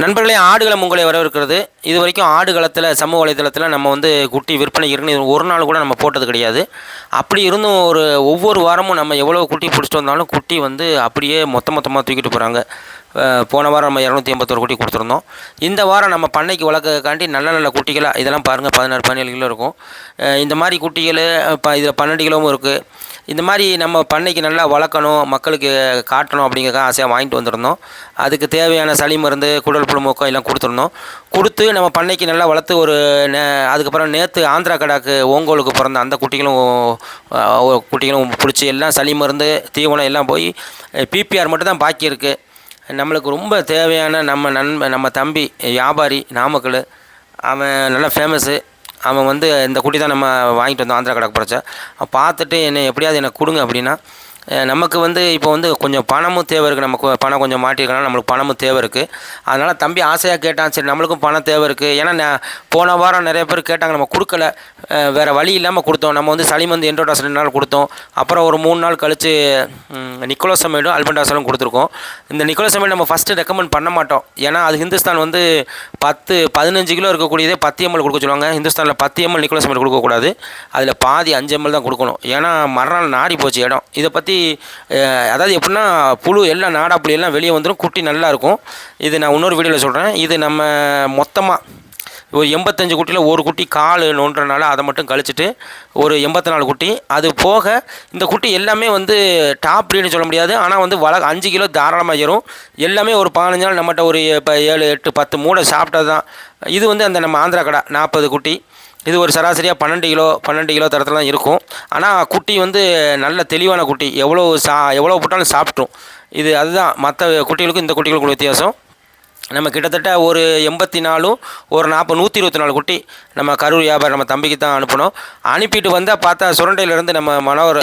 நண்பர்களே, ஆடுகளம் உங்களை வரவேற்கிறது. இது வரைக்கும் ஆடுகளத்தில் சமூக வலைதளத்தில் நம்ம குட்டி விற்பனை இருக்குன்னு ஒரு நாள் கூட நம்ம போட்டது கிடையாது. அப்படி இருந்தும் ஒவ்வொரு வாரமும் நம்ம எவ்வளோ குட்டி பிடிச்சிட்டு வந்தாலும் குட்டி அப்படியே மொத்தமாக தூக்கிட்டு போகிறாங்க. போன வாரம் நம்ம 281 குட்டி கொடுத்துருந்தோம். இந்த வாரம் நம்ம பண்ணைக்கு வளர்க்கறதுக்காண்டி நல்ல குட்டிகளாக இதெல்லாம் பாருங்கள், 16-17 கிலோ இருக்கும். இந்த மாதிரி குட்டிகள் இதில் 12 கிலோவும் இருக்குது. இந்த மாதிரி நம்ம பண்ணைக்கு நல்லா வளர்க்கணும், மக்களுக்கு காட்டணும் அப்படிங்கிறதுக்காக ஆசையாக வாங்கிட்டு வந்திருந்தோம். அதுக்கு தேவையான சளி மருந்து, குடல் புழு மூக்கம் எல்லாம் கொடுத்து நம்ம பண்ணைக்கு நல்லா வளர்த்து அதுக்கப்புறம் நேற்று ஆந்திரா கடாக்கு ஓங்கோலுக்கு பிறந்த அந்த குட்டிகளும் பிடிச்சி எல்லாம் சளி மருந்து தீவனம் எல்லாம் போய் பிபிஆர் மட்டும் தான் பாக்கி இருக்குது. நம்மளுக்கு ரொம்ப தேவையான நம்ம தம்பி வியாபாரி நாமக்கல், அவன் நல்லா ஃபேமஸ்ஸு. அவன் இந்த குட்டி தான் நம்ம வாங்கிட்டு வந்தோம் ஆந்திரா கடாக்கு பிடிச்ச. பார்த்துட்டு என்னை எப்படியாவது எனக்கு கொடுங்க அப்படின்னா, நமக்கு இப்போ கொஞ்சம் பணமும் தேவை இருக்குது. நமக்கு பணம் கொஞ்சம் மாட்டியிருக்கனால நம்மளுக்கு பணமும் தேவை இருக்குது. அதனால் தம்பி ஆசையாக கேட்டான். சரி, நம்மளுக்கும் பணம் தேவை இருக்குது. ஏன்னா போன வாரம் நிறைய பேர் கேட்டாங்க, நம்ம கொடுக்கல, வேறு வழி இல்லாமல் கொடுத்தோம். நம்ம சளிமந்து என்ட்ரோடாஸ் 2 நாள் கொடுத்தோம். அப்புறம் ஒரு 3 நாள் கழித்து நிக்கோலோசமைடும் அல்பெண்டாசலும் கொடுத்துருக்கோம். இந்த நிக்கோலோசமைடு நம்ம ஃபஸ்ட்டு ரெக்கமெண்ட் பண்ண மாட்டோம். ஏன்னா அது ஹிந்துஸ்தான் 10-15 கிலோ இருக்கக்கூடியதே 10 ml கொடுக்க சொல்லுவாங்க. ஹிந்துஸ்தானில் 10 ml நிக்கோலோசமைடு கொடுக்கக்கூடாது. அதில் பாதி 5 ml தான் கொடுக்கணும். ஏன்னா மறுநாள் நாடி போச்சு இடம். இதை பற்றி அதாவது எப்படின்னா, புழு எல்லாம் நாடா புளி எல்லாம் வெளியே வந்துடும், குட்டி நல்லாயிருக்கும். இது நான் இன்னொரு வீடியோவில் சொல்கிறேன். இது நம்ம மொத்தமாக ஒரு 85 குட்டியில் ஒரு குட்டி கால் நோண்டுறனால அதை மட்டும் கழிச்சிட்டு ஒரு 84 குட்டி. அது போக இந்த குட்டி எல்லாமே டாப் ப்ரீடுன்னு சொல்ல முடியாது. ஆனால் 5 கிலோ தாராளமாக ஏறும். எல்லாமே ஒரு 15 நாள் நம்மகிட்ட ஒரு 7, 8, 10 மூடை சாப்பிட்டது தான். இது அந்த நம்ம ஆந்திரா கடா 40 குட்டி. இது ஒரு சராசரியாக 12 கிலோ தரத்தில் தான் இருக்கும். ஆனால் குட்டி நல்ல தெளிவான குட்டி, எவ்வளோ போட்டாலும் சாப்பிட்ரும். அதுதான் மற்ற குட்டிகளுக்கும் இந்த குட்டிகளுக்கும் வித்தியாசம். நம்ம கிட்டத்தட்ட ஒரு 84 ஒரு 124 குட்டி நம்ம கரூர் வியாபாரம் நம்ம தம்பிக்கு தான் அனுப்பணும். அனுப்பிட்டு பார்த்தா சுரண்டையிலேருந்து நம்ம மனோர்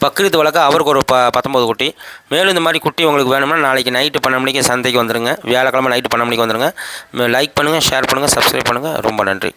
பக்ரீத் வளர்க்க அவருக்கு ஒரு 19 குட்டி. மேலும் இந்த மாதிரி குட்டி உங்களுக்கு வேணும்னா நாளைக்கு நைட்டு 12 மணிக்கு சந்தைக்கு வந்துடுங்க. வியாழக்கிழமை நைட்டு 12 மணிக்கு வந்துடுங்க. லைக் பண்ணுங்கள், ஷேர் பண்ணுங்கள், சப்ஸ்கிரைப் பண்ணுங்கள். ரொம்ப நன்றி.